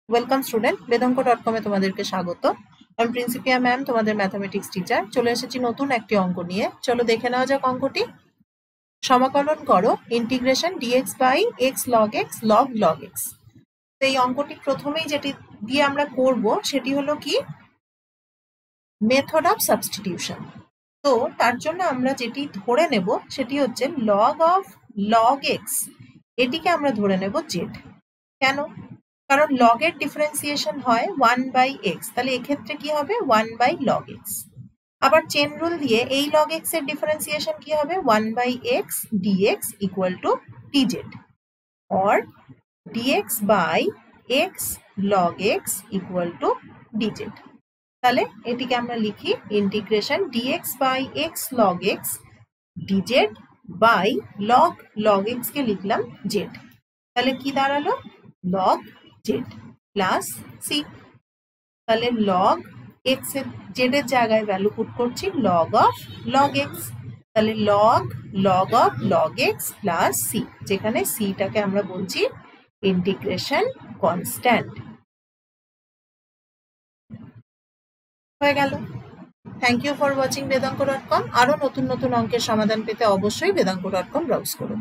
Welcome student, বেদাঙ্ক.com এ তোমাদেরকে স্বাগত। আমি প্রিন্সিপিয়া ম্যাম, তোমাদের ম্যাথামেটিক্স টিচার। চলে এসেছি নতুন একটি অঙ্ক নিয়ে। চলো দেখে নেওয়া যাক অঙ্কটি। সমাকলন করো integration dx by x log x log x। তো এই অঙ্কটি প্রথমেই যেটি দিয়ে আমরা করব সেটি হলো কি মেথড অফ সাবস্টিটিউশন। তো তার জন্য আমরা যেটি ধরে নেব সেটি হচ্ছে log x, এটিকে আমরা ধরে নেব z। কেন? কারণ log এর ডিফারেন্সিয়েশন হয় 1/x, তাহলে এক্ষেত্রে কি হবে 1/log x। আবার চেন রুল দিয়ে এই log x এর ডিফারেন্সিয়েশন কি হবে 1/x dx equal to dz, or dx by x log x equal to dz। তাহলে এটিকে আমরা লিখি integration dx by x log x dz by log x কে লিখলাম z। তাহলে কি দাঁড়ালো log z প্লাস c। তাহলে log x এর z এর জায়গায় ভ্যালু পুট করছি log x। তাহলে log of log x plus c, যেখানে c টাকে আমরা বলছি ইন্টিগ্রেশন কনস্ট্যান্ট। হয়ে গেল। থ্যাংক ইউ ফর ওয়াচিং বেদাঙ্ক.com। আরো নতুন নতুন অঙ্কের সমাধান পেতে অবশ্যই বেদাঙ্ক.com ব্রাউজ করুন।